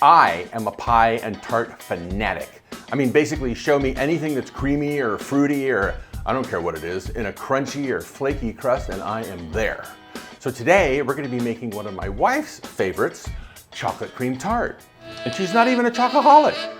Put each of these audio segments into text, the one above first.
I am a pie and tart fanatic. I mean, basically show me anything that's creamy or fruity or I don't care what it is, in a crunchy or flaky crust and I am there. So today we're gonna be making one of my wife's favorites, chocolate cream tart. And she's not even a chocoholic.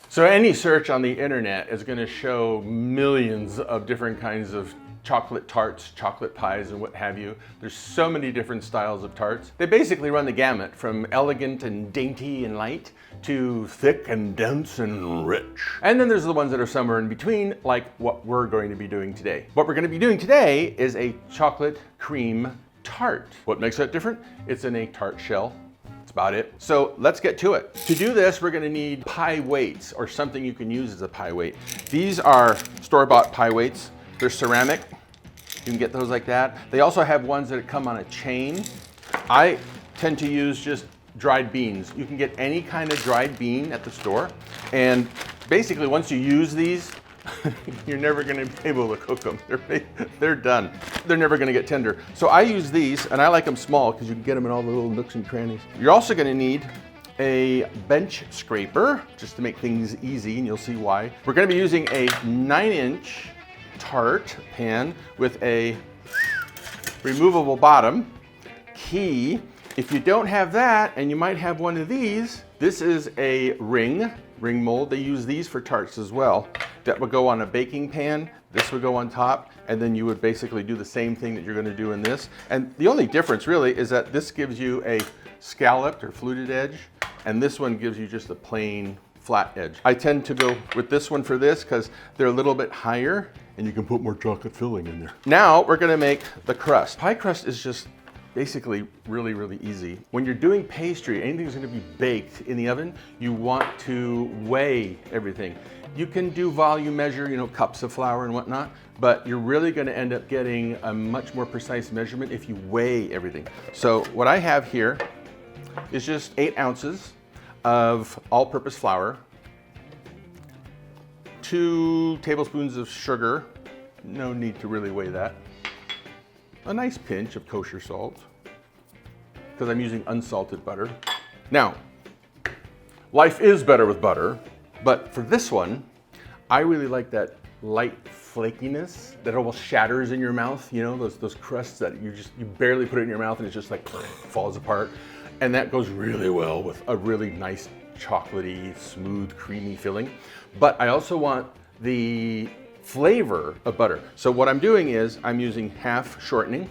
So any search on the internet is going to show millions of different kinds of chocolate tarts, chocolate pies, and what have you. There's so many different styles of tarts. They basically run the gamut from elegant and dainty and light to thick and dense and rich. And then there's the ones that are somewhere in between, like what we're going to be doing today. What we're going to be doing today is a chocolate cream tart. What makes that different? It's in a tart shell. About it. So let's get to it. To do this, we're gonna need pie weights or something you can use as a pie weight. These are store-bought pie weights. They're ceramic. You can get those like that. They also have ones that come on a chain. I tend to use just dried beans. You can get any kind of dried bean at the store. And basically, once you use these, you're never gonna be able to cook them. They're done. They're never gonna get tender. So I use these, and I like them small because you can get them in all the little nooks and crannies. You're also gonna need a bench scraper, just to make things easy, and you'll see why. We're gonna be using a 9-inch tart pan with a removable bottom. Key, if you don't have that, and you might have one of these, this is a ring mold. They use these for tarts as well. That would go on a baking pan, this would go on top, and then you would basically do the same thing that you're gonna do in this. And the only difference really is that this gives you a scalloped or fluted edge, and this one gives you just a plain flat edge. I tend to go with this one for this because they're a little bit higher and you can put more chocolate filling in there. Now we're gonna make the crust. Pie crust is just basically really, really easy. When you're doing pastry, anything's gonna be baked in the oven, you want to weigh everything. You can do volume measure, you know, cups of flour and whatnot, but you're really gonna end up getting a much more precise measurement if you weigh everything. So what I have here is just 8 ounces of all-purpose flour, 2 tablespoons of sugar, no need to really weigh that, a nice pinch of kosher salt, because I'm using unsalted butter. Now, life is better with butter, but for this one, I really like that light flakiness that almost shatters in your mouth. You know, those crusts that you barely put it in your mouth and it just like falls apart. And that goes really well with a really nice chocolatey, smooth, creamy filling. But I also want the flavor of butter. So what I'm doing is I'm using half shortening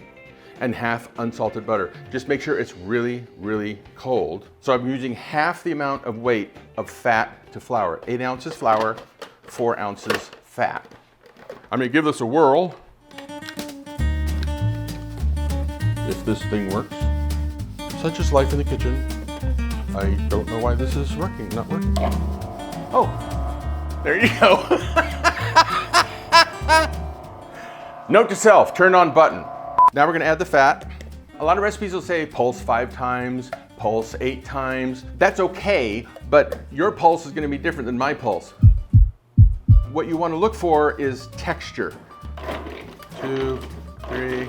and half unsalted butter. Just make sure it's really, really cold. So I'm using half the amount of weight of fat to flour. 8 ounces flour, 4 ounces fat. I'm gonna give this a whirl. If this thing works. Such is life in the kitchen. I don't know why this is not working. Oh, there you go. Note to self, turn on button. Now we're gonna add the fat. A lot of recipes will say pulse 5 times, pulse 8 times. That's okay, but your pulse is gonna be different than my pulse. What you wanna look for is texture. 2, 3,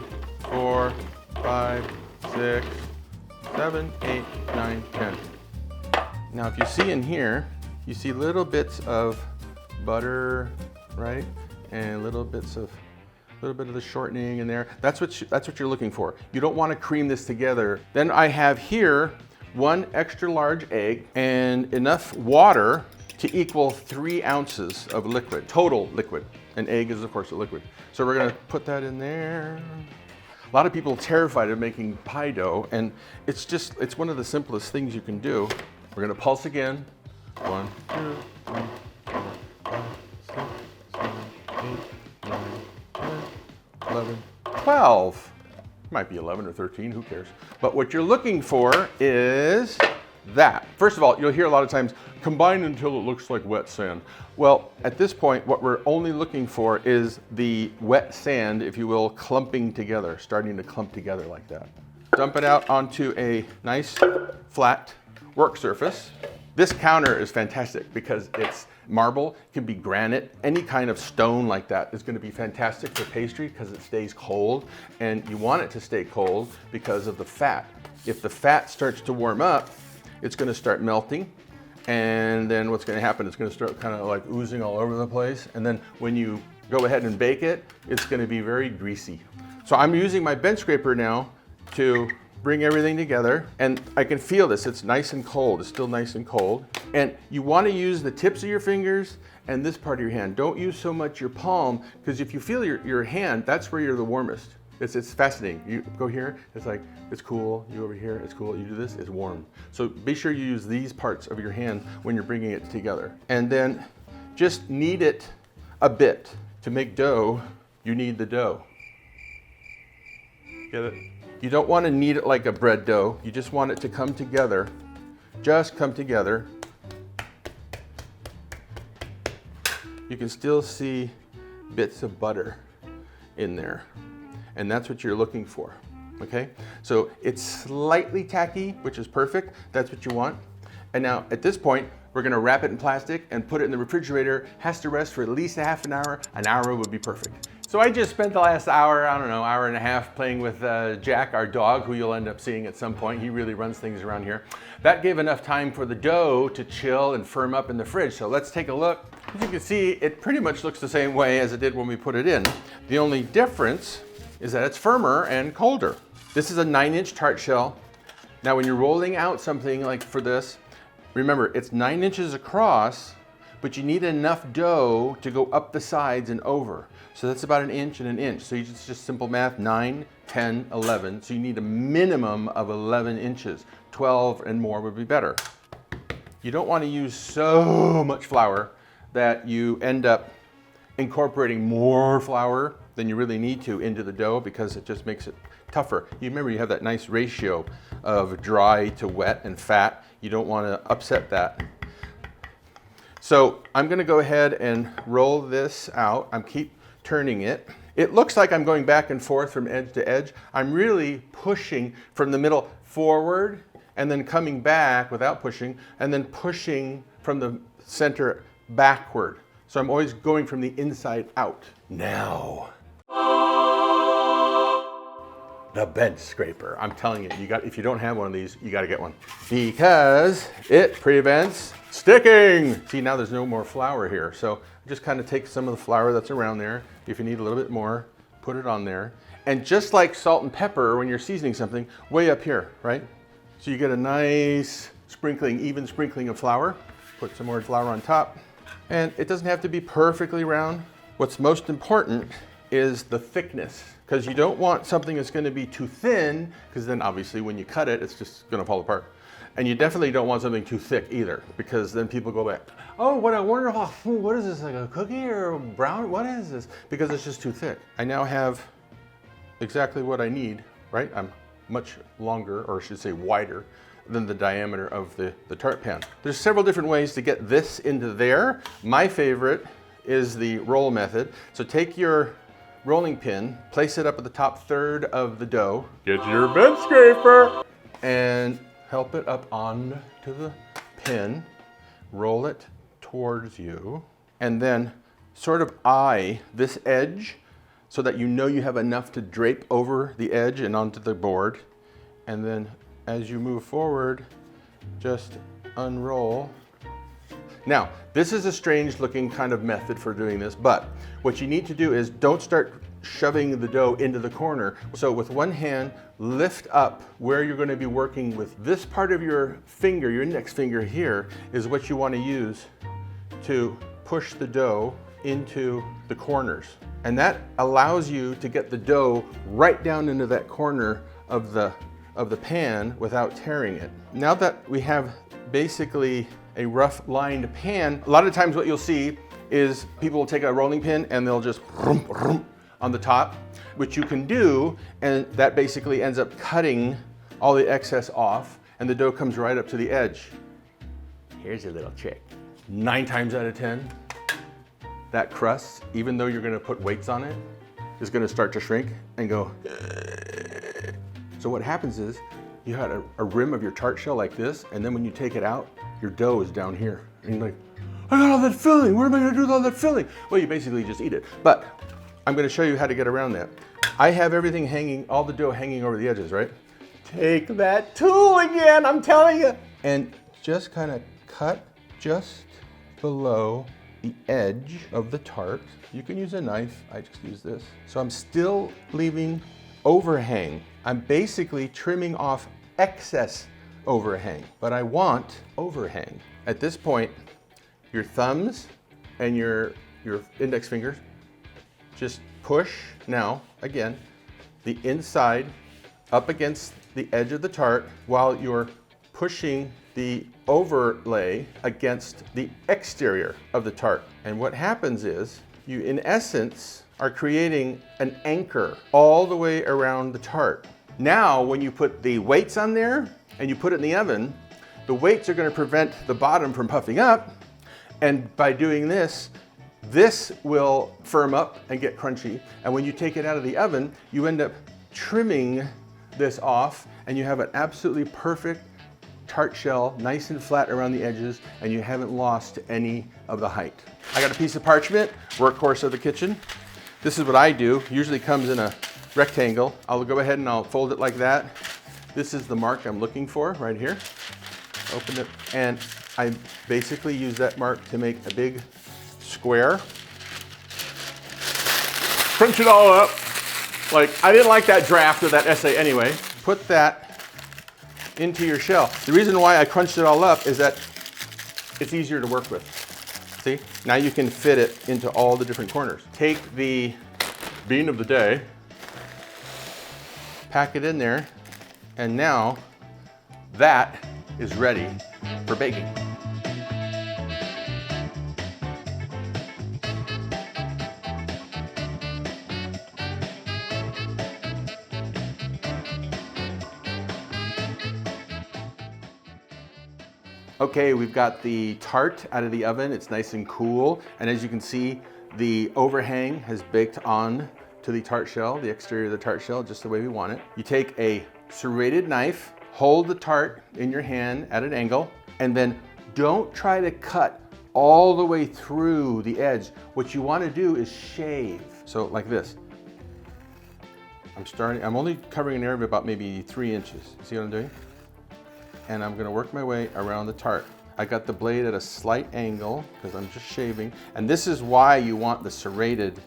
4, 5, 6, 7, 8, 9, 10. Now if you see in here, you see little bits of butter, right? And little bit of the shortening in there. That's what you're looking for. You don't want to cream this together. Then I have here 1 extra large egg and enough water to equal 3 ounces of liquid, total liquid. An egg is of course a liquid. So we're gonna put that in there. A lot of people are terrified of making pie dough, and it's one of the simplest things you can do. We're gonna pulse again. 1, 2, 3, 4, 5, 6, 7, 8, 9, 10, 11, 12. Might be 11 or 13, who cares? But what you're looking for is that. First of all, you'll hear a lot of times, combine until it looks like wet sand. Well, at this point, what we're only looking for is the wet sand, if you will, clumping together, starting to clump together like that. Dump it out onto a nice flat work surface. This counter is fantastic because it's marble, it can be granite, any kind of stone like that is going to be fantastic for pastry because it stays cold, and you want it to stay cold because of the fat. If the fat starts to warm up, it's going to start melting, and then what's going to happen, it's going to start kind of like oozing all over the place, and then when you go ahead and bake it, it's going to be very greasy. So I'm using my bench scraper now to bring everything together, and I can feel this, it's nice and cold, it's still nice and cold. And you want to use the tips of your fingers and this part of your hand. Don't use so much your palm, because if you feel your hand, that's where you're the warmest. It's fascinating. You go here, it's like, it's cool. You over here, it's cool. You do this, it's warm. So be sure you use these parts of your hand when you're bringing it together. And then just knead it a bit. To make dough, you knead the dough. Get it? You don't want to knead it like a bread dough. You just want it to come together. Just come together. You can still see bits of butter in there. And that's what you're looking for, okay? So it's slightly tacky, which is perfect. That's what you want. And now at this point, we're gonna wrap it in plastic and put it in the refrigerator. Has to rest for at least a half an hour. An hour would be perfect. So I just spent the last hour, I don't know, hour and a half playing with Jack, our dog, who you'll end up seeing at some point. He really runs things around here. That gave enough time for the dough to chill and firm up in the fridge. So let's take a look. As you can see, it pretty much looks the same way as it did when we put it in. The only difference is that it's firmer and colder. This is a 9-inch tart shell. Now when you're rolling out something like for this, remember it's 9 inches across, but you need enough dough to go up the sides and over. So that's about 1 inch and 1 inch. So you just simple math, 9, 10, 11. So you need a minimum of 11 inches. 12 and more would be better. You don't want to use so much flour that you end up incorporating more flour than you really need to into the dough, because it just makes it tougher. You remember you have that nice ratio of dry to wet and fat. You don't want to upset that. So I'm going to go ahead and roll this out. I'm keep turning it. It looks like I'm going back and forth from edge to edge. I'm really pushing from the middle forward and then coming back without pushing, and then pushing from the center backward. So I'm always going from the inside out. Now, the bench scraper. I'm telling you, if you don't have one of these, you got to get one, because it prevents sticking. See, now there's no more flour here. So just kind of take some of the flour that's around there. If you need a little bit more, put it on there. And just like salt and pepper, when you're seasoning something, way up here, right? So you get a nice sprinkling, even sprinkling of flour. Put some more flour on top. And it doesn't have to be perfectly round. What's most important is the thickness, because you don't want something that's going to be too thin, because then obviously when you cut it, it's just going to fall apart. And you definitely don't want something too thick either, because then people go back, oh, what a wonderful, what is this, like a cookie or a brown, what is this? Because it's just too thick. I now have exactly what I need, right? I'm much longer, or I should say wider, than the diameter of the tart pan. There's several different ways to get this into there. My favorite is the roll method. So take your rolling pin, place it up at the top third of the dough. Get your bench scraper and help it up onto the pin. Roll it towards you, and then sort of eye this edge so that you know you have enough to drape over the edge and onto the board. And then as you move forward, just unroll. Now, this is a strange looking kind of method for doing this, but what you need to do is don't start shoving the dough into the corner. So with one hand, lift up where you're going to be working with this part of your finger, your index finger here, is what you want to use to push the dough into the corners. And that allows you to get the dough right down into that corner of the pan without tearing it. Now that we have basically a rough lined pan, a lot of times what you'll see is people will take a rolling pin and they'll just on the top, which you can do, and that basically ends up cutting all the excess off, and the dough comes right up to the edge. Here's a little trick. 9 times out of 10, that crust, even though you're gonna put weights on it, is gonna start to shrink and go. So what happens is, you had a rim of your tart shell like this, and then when you take it out, your dough is down here. And you're like, I got all that filling, what am I gonna do with all that filling? Well, you basically just eat it. But I'm gonna show you how to get around that. I have everything hanging, all the dough hanging over the edges, right? Take that tool again, I'm telling you. And just kind of cut just below the edge of the tart. You can use a knife, I just use this. So I'm still leaving overhang. I'm basically trimming off excess overhang, but I want overhang. At this point, your thumbs and your index fingers just push, now, again, the inside up against the edge of the tart while you're pushing the overlay against the exterior of the tart. And what happens is, you in essence are creating an anchor all the way around the tart. Now, when you put the weights on there and you put it in the oven, the weights are gonna prevent the bottom from puffing up. And by doing this, this will firm up and get crunchy. And when you take it out of the oven, you end up trimming this off and you have an absolutely perfect tart shell, nice and flat around the edges, and you haven't lost any of the height. I got a piece of parchment, workhorse of the kitchen. This is what I do, usually comes in a rectangle. I'll go ahead and I'll fold it like that. This is the mark I'm looking for right here. Open it, and I basically use that mark to make a big square. Crunch it all up. Like, I didn't like that draft of that essay anyway. Put that into your shell. The reason why I crunched it all up is that it's easier to work with. See? Now you can fit it into all the different corners. Take the bean of the day, pack it in there, and now that is ready for baking. Okay, we've got the tart out of the oven. It's nice and cool. And as you can see, the overhang has baked on to the tart shell, the exterior of the tart shell, just the way we want it. You take a serrated knife, hold the tart in your hand at an angle, and then don't try to cut all the way through the edge. What you want to do is shave. So like this. I'm only covering an area of about maybe 3 inches. See what I'm doing? And I'm gonna work my way around the tart. I got the blade at a slight angle because I'm just shaving. And this is why you want the serrated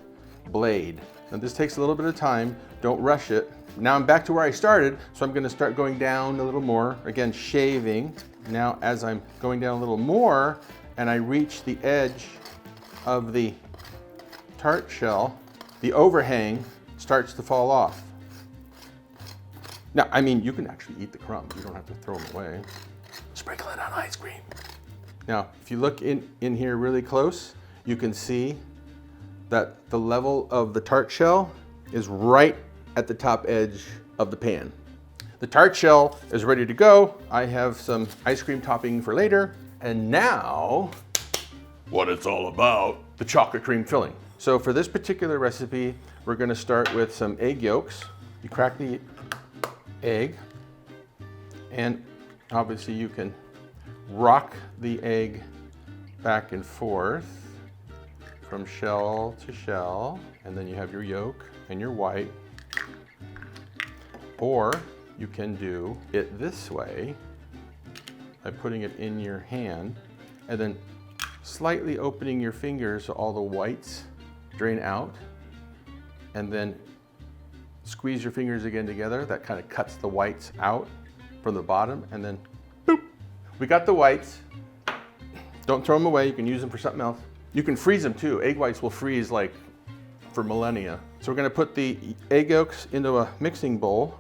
blade. And this takes a little bit of time, don't rush it. Now I'm back to where I started, so I'm gonna start going down a little more. Again, shaving. Now as I'm going down a little more and I reach the edge of the tart shell, the overhang starts to fall off. Now, I mean, you can actually eat the crumbs. You don't have to throw them away. Sprinkle it on ice cream. Now, if you look in here really close, you can see that the level of the tart shell is right at the top edge of the pan. The tart shell is ready to go. I have some ice cream topping for later. And now, what it's all about, the chocolate cream filling. So for this particular recipe, we're gonna start with some egg yolks. You crack the egg, and obviously you can rock the egg back and forth from shell to shell, and then you have your yolk and your white. Or you can do it this way by putting it in your hand and then slightly opening your fingers so all the whites drain out, and then squeeze your fingers again together. That kind of cuts the whites out from the bottom, and then boop. We got the whites. Don't throw them away. You can use them for something else. You can freeze them too. Egg whites will freeze like for millennia. So we're gonna put the egg yolks into a mixing bowl.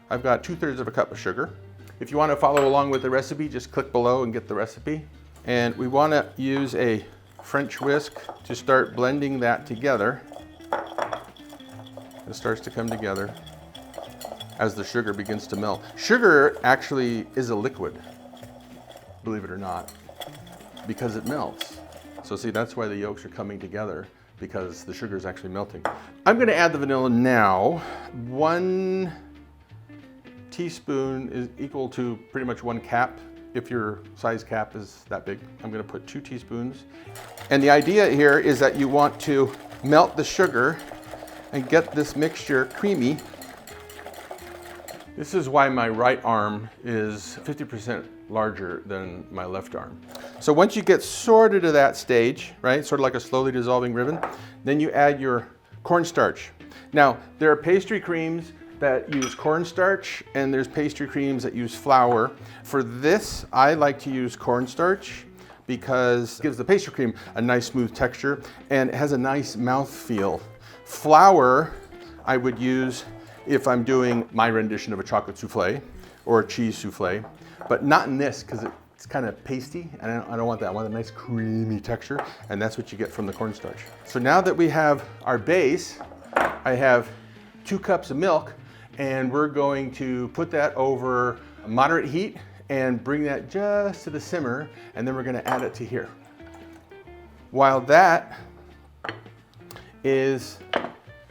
I've got 2/3 of a cup of sugar. If you want to follow along with the recipe, just click below and get the recipe. And we want to use a French whisk to start blending that together. It starts to come together as the sugar begins to melt. Sugar actually is a liquid, believe it or not, because it melts. So see, that's why the yolks are coming together, because the sugar is actually melting. I'm going to add the vanilla now. 1 teaspoon is equal to pretty much 1 cap. If your size cap is that big, I'm gonna put 2 teaspoons. And the idea here is that you want to melt the sugar and get this mixture creamy. This is why my right arm is 50% larger than my left arm. So once you get sort of to that stage, right, sort of like a slowly dissolving ribbon, then you add your cornstarch. Now, there are pastry creams that use cornstarch, and there's pastry creams that use flour. For this, I like to use cornstarch because it gives the pastry cream a nice smooth texture and it has a nice mouthfeel. Flour, I would use if I'm doing my rendition of a chocolate souffle or a cheese souffle, but not in this because it's kind of pasty, and I don't want that. I want a nice creamy texture, and that's what you get from the cornstarch. So now that we have our base, I have 2 cups of milk, and we're going to put that over a moderate heat and bring that just to the simmer, and then we're gonna add it to here. While that is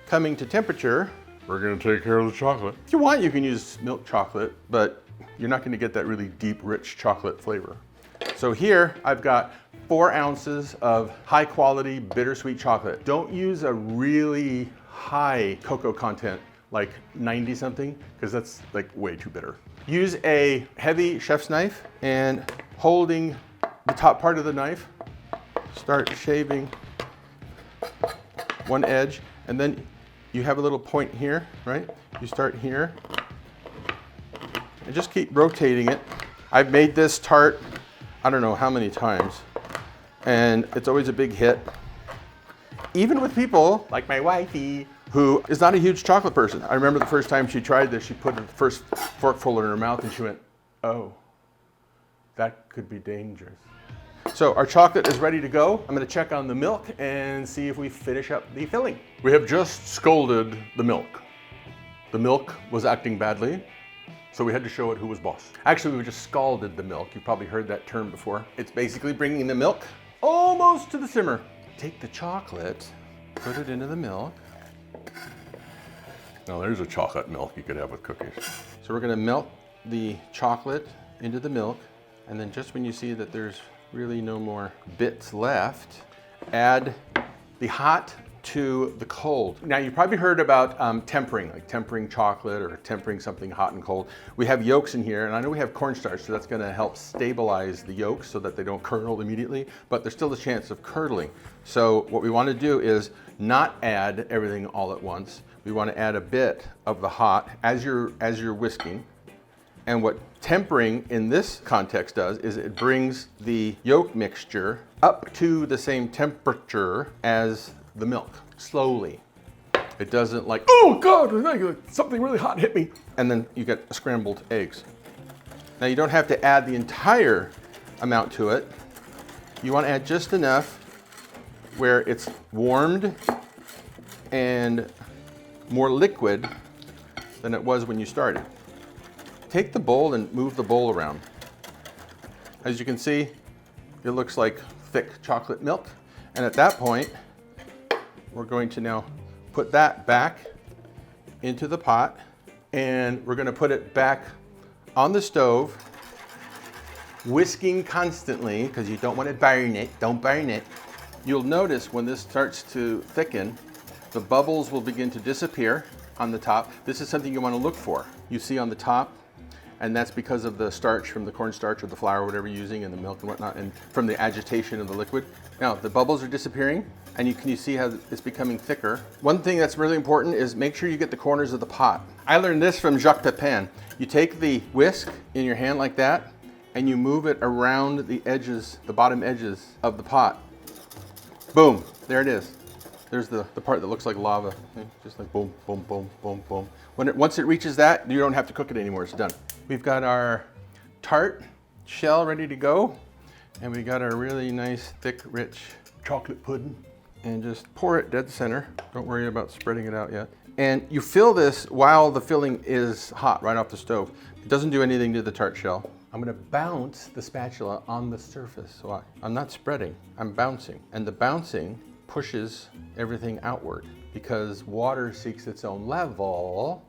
coming to temperature, we're gonna take care of the chocolate. If you want, you can use milk chocolate, but you're not gonna get that really deep, rich chocolate flavor. So here, I've got 4 ounces of high quality bittersweet chocolate. Don't use a really high cocoa content, like 90 something, because that's like way too bitter. Use a heavy chef's knife, and holding the top part of the knife, start shaving one edge, and then you have a little point here, right? You start here, and just keep rotating it. I've made this tart, I don't know how many times, and it's always a big hit. Even with people like my wifey, who is not a huge chocolate person. I remember the first time she tried this, she put the first forkful in her mouth and she went, oh, that could be dangerous. So our chocolate is ready to go. I'm gonna check on the milk and see if we finish up the filling. We have just scalded the milk. The milk was acting badly, so we had to show it who was boss. Actually, we just scalded the milk. You've probably heard that term before. It's basically bringing the milk almost to the simmer. Take the chocolate, put it into the milk. Now there's a chocolate milk you could have with cookies. So we're gonna melt the chocolate into the milk, and then just when you see that there's really no more bits left, add the hot to the cold. Now you probably heard about tempering, like tempering chocolate or tempering something hot and cold. We have yolks in here, and I know we have cornstarch, so that's gonna help stabilize the yolks so that they don't curdle immediately, but there's still a chance of curdling. So what we wanna do is not add everything all at once. We wanna add a bit of the hot as you're whisking. And what tempering in this context does is it brings the yolk mixture up to the same temperature as the milk, slowly. It doesn't like, oh God, something really hot hit me. And then you get scrambled eggs. Now you don't have to add the entire amount to it. You want to add just enough where it's warmed and more liquid than it was when you started. Take the bowl and move the bowl around. As you can see, it looks like thick chocolate milk. And at that point, we're going to now put that back into the pot, and we're going to put it back on the stove, whisking constantly because you don't want to burn it. Don't burn it. You'll notice when this starts to thicken, the bubbles will begin to disappear on the top. This is something you want to look for. You see on the top, and that's because of the starch from the cornstarch or the flour, whatever you're using, and the milk and whatnot, and from the agitation of the liquid. Now, the bubbles are disappearing, and you see how it's becoming thicker. One thing that's really important is make sure you get the corners of the pot. I learned this from Jacques Pepin. You take the whisk in your hand like that, and you move it around the edges, the bottom edges of the pot. Boom, there it is. There's the part that looks like lava, just like boom, boom, boom, boom, boom. Once it reaches that, you don't have to cook it anymore, it's done. We've got our tart shell ready to go, and we got our really nice, thick, rich chocolate pudding. And just pour it dead center. Don't worry about spreading it out yet. And you fill this while the filling is hot right off the stove. It doesn't do anything to the tart shell. I'm gonna bounce the spatula on the surface. So I'm not spreading, I'm bouncing. And the bouncing pushes everything outward because water seeks its own level,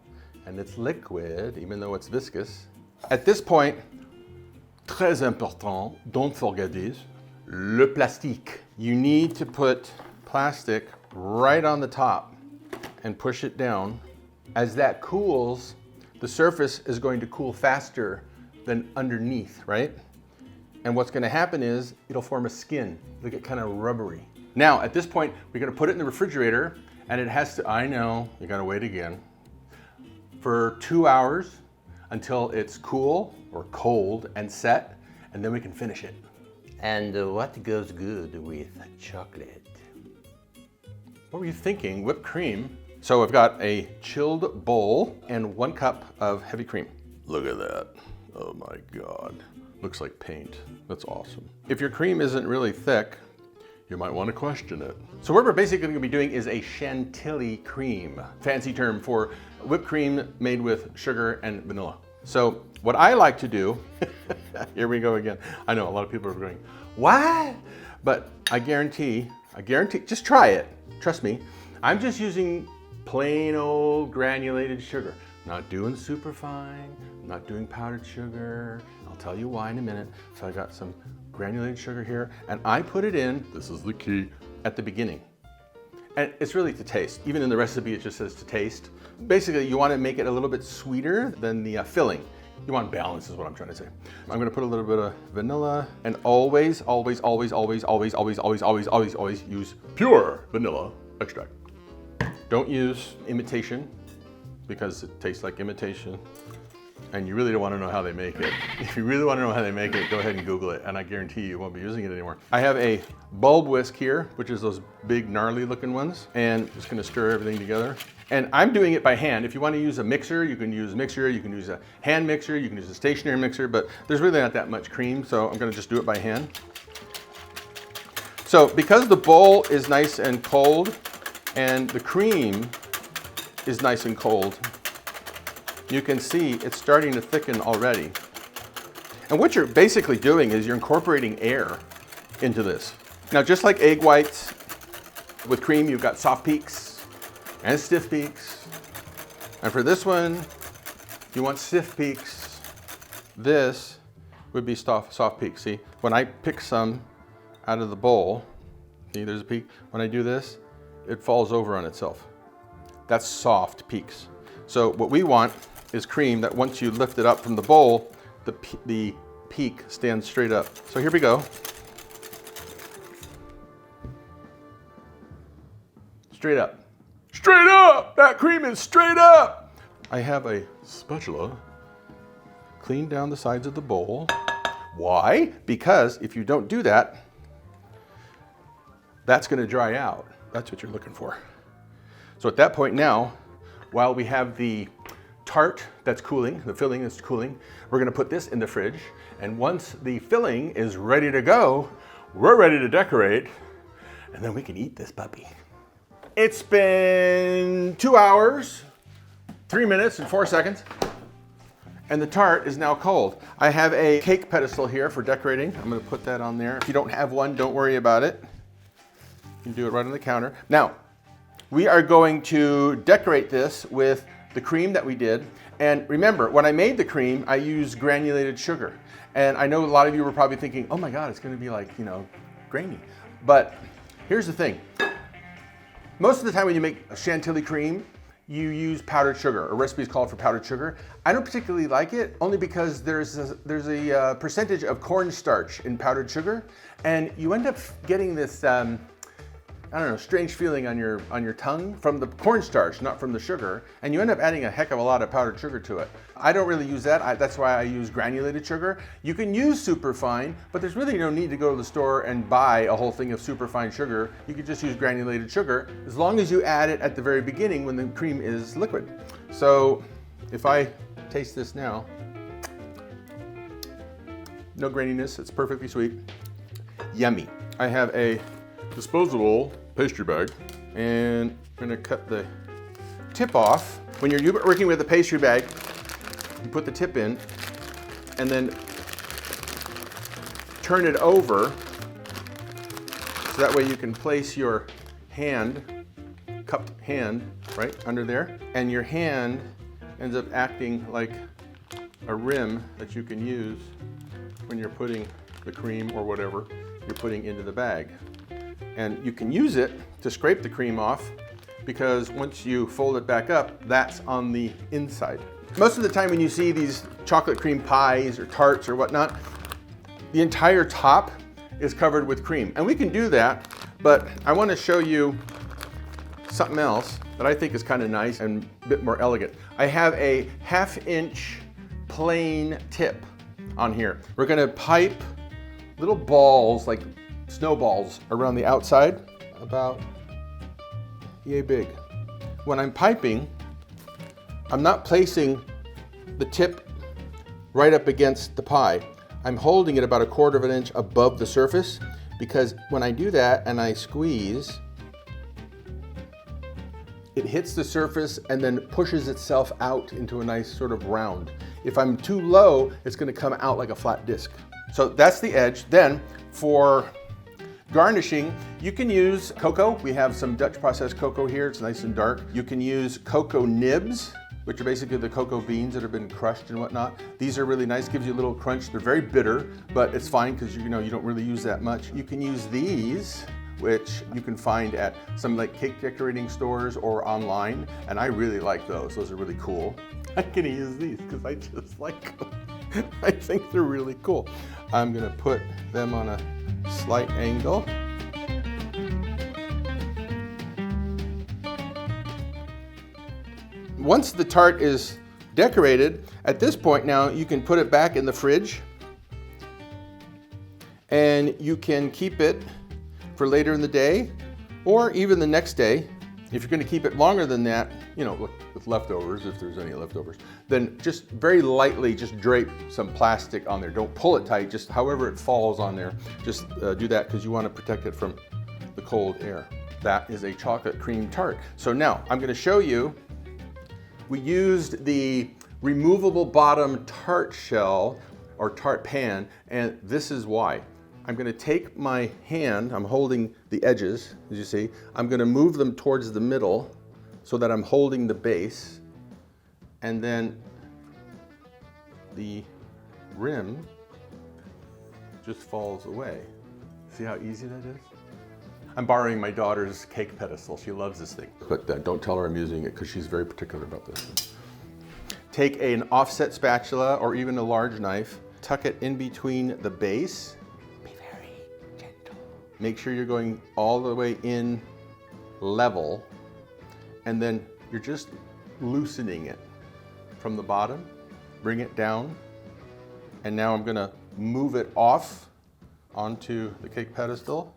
and it's liquid, even though it's viscous. At this point, très important, don't forget this, le plastique. You need to put plastic right on the top and push it down. As that cools, the surface is going to cool faster than underneath, right? And what's gonna happen is it'll form a skin. It'll get kind of rubbery. Now, at this point, we're gonna put it in the refrigerator, and it has to, I know, you gotta wait again, for 2 hours until it's cool or cold and set, and then we can finish it. And what goes good with chocolate? What were you thinking? Whipped cream. So I've got a chilled bowl and 1 cup of heavy cream. Look at that. Oh my God. Looks like paint. That's awesome. If your cream isn't really thick, you might want to question it. So what we're basically going to be doing is a Chantilly cream. Fancy term for whipped cream made with sugar and vanilla. So what I like to do, here we go again. I know a lot of people are going, what? But I guarantee, just try it. Trust me. I'm just using plain old granulated sugar. Not doing super fine, not doing powdered sugar. I'll tell you why in a minute. So I got some granulated sugar here, and I put it in, this is the key, at the beginning. And it's really to taste. Even in the recipe, it just says to taste. Basically, you want to make it a little bit sweeter than the filling. You want balance is what I'm trying to say. I'm gonna put a little bit of vanilla, and always use pure vanilla extract. Don't use imitation, because it tastes like imitation, and you really don't want to know how they make it. If you really want to know how they make it, go ahead and Google it, and I guarantee you won't be using it anymore. I have a bulb whisk here, which is those big gnarly looking ones, and just going to stir everything together. And I'm doing it by hand. If you want to use a mixer, you can use a mixer, you can use a hand mixer, you can use a stationary mixer, but there's really not that much cream, so I'm going to just do it by hand. So because the bowl is nice and cold, and the cream is nice and cold, you can see it's starting to thicken already. And what you're basically doing is you're incorporating air into this. Now, just like egg whites, with cream you've got soft peaks and stiff peaks. And for this one, you want stiff peaks. This would be soft peaks. See, when I pick some out of the bowl, see there's a peak. When I do this, it falls over on itself. That's soft peaks. So what we want is cream that once you lift it up from the bowl, the peak stands straight up. So here we go. Straight up. Straight up! That cream is straight up! I have a spatula clean down the sides of the bowl. Why? Because if you don't do that, that's gonna dry out. That's what you're looking for. So at that point now, while we have the tart that's cooling, the filling is cooling, we're gonna put this in the fridge. And once the filling is ready to go, we're ready to decorate, and then we can eat this puppy. It's been 2 hours, 3 minutes and 4 seconds, and the tart is now cold. I have a cake pedestal here for decorating. I'm gonna put that on there. If you don't have one, don't worry about it. You can do it right on the counter. Now, we are going to decorate this with the cream that we did. And remember, when I made the cream, I used granulated sugar. And I know a lot of you were probably thinking, oh my God, it's gonna be like, you know, grainy. But here's the thing. Most of the time when you make a Chantilly cream, you use powdered sugar. A recipe is called for powdered sugar. I don't particularly like it, only because there's a percentage of cornstarch in powdered sugar, and you end up getting this, I don't know, strange feeling on your tongue from the cornstarch, not from the sugar, and you end up adding a heck of a lot of powdered sugar to it. I don't really use that. That's why I use granulated sugar. You can use superfine, but there's really no need to go to the store and buy a whole thing of superfine sugar. You could just use granulated sugar, as long as you add it at the very beginning when the cream is liquid. So if I taste this now, no graininess, it's perfectly sweet. Yummy. I have a disposable pastry bag, and I'm gonna cut the tip off. When you're working with a pastry bag, you put the tip in and then turn it over, so that way you can place your hand, cupped hand, right under there, and your hand ends up acting like a rim that you can use when you're putting the cream or whatever you're putting into the bag. And you can use it to scrape the cream off because once you fold it back up, that's on the inside. Most of the time when you see these chocolate cream pies or tarts or whatnot, the entire top is covered with cream. And we can do that, but I want to show you something else that I think is kind of nice and a bit more elegant. I have a 1/2 inch plain tip on here. We're going to pipe little balls, like snowballs, around the outside, about yay big. When I'm piping, I'm not placing the tip right up against the pie. I'm holding it about 1/4 inch above the surface, because when I do that and I squeeze, it hits the surface and then pushes itself out into a nice sort of round. If I'm too low, it's going to come out like a flat disc. So that's the edge. Then for garnishing, you can use cocoa. We have some Dutch processed cocoa here. It's nice and dark. You can use cocoa nibs, which are basically the cocoa beans that have been crushed and whatnot. These are really nice, gives you a little crunch. They're very bitter, but it's fine because you don't really use that much. You can use these, which you can find at some like cake decorating stores or online, and I really like those. Those are really cool. I'm gonna use these because I just like them. I think they're really cool. I'm gonna put them on a slight angle. Once the tart is decorated, at this point now you can put it back in the fridge and you can keep it for later in the day or even the next day. If you're going to keep it longer than that, with leftovers, if there's any leftovers, then just very lightly just drape some plastic on there. Don't pull it tight, just however it falls on there. Just do that because you want to protect it from the cold air. That is a chocolate cream tart. So now I'm going to show you. We used the removable bottom tart shell or tart pan, and this is why. I'm going to take my hand, I'm holding the edges, as you see. I'm going to move them towards the middle so that I'm holding the base, and then the rim just falls away. See how easy that is? I'm borrowing my daughter's cake pedestal. She loves this thing. But don't tell her I'm using it because she's very particular about this. Take an offset spatula or even a large knife, tuck it in between the base. Be very gentle. Make sure you're going all the way in level, and then you're just loosening it from the bottom. Bring it down, and now I'm gonna move it off onto the cake pedestal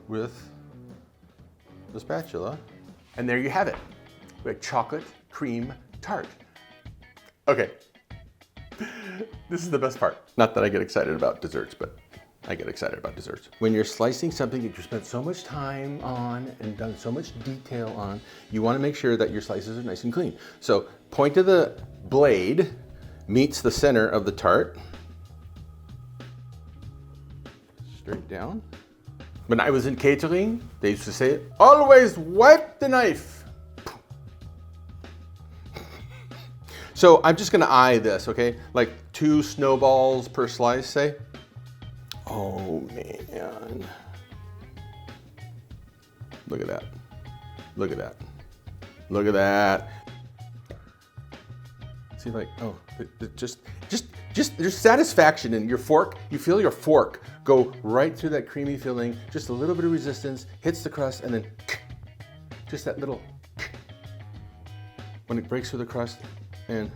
with the spatula. And there you have it. We have chocolate cream tart. Okay, this is the best part. Not that I get excited about desserts, but I get excited about desserts. When you're slicing something that you spent so much time on and done so much detail on, you want to make sure that your slices are nice and clean. So point of the blade meets the center of the tart. Straight down. When I was in catering, they used to say, always wipe the knife. So I'm just gonna eye this, okay? Like 2 snowballs per slice, say. Oh man. Look at that. Look at that. Look at that. See, like, oh, just there's satisfaction in your fork. You feel your fork go right through that creamy filling, just a little bit of resistance, hits the crust, and then just that little, when it breaks through the crust, and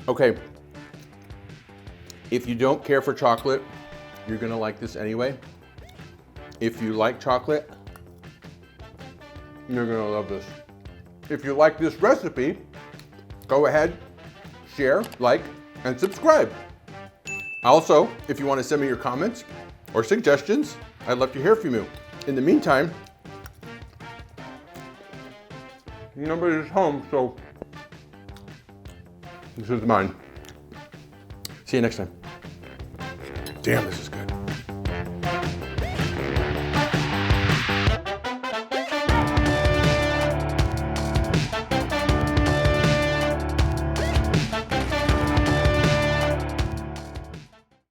Okay, if you don't care for chocolate, you're gonna like this anyway. If you like chocolate, you're gonna love this. If you like this recipe, go ahead, share, like, and subscribe. Also, if you want to send me your comments or suggestions, I'd love to hear from you. In the meantime, nobody's home, so this is mine. See you next time. Damn, this is good.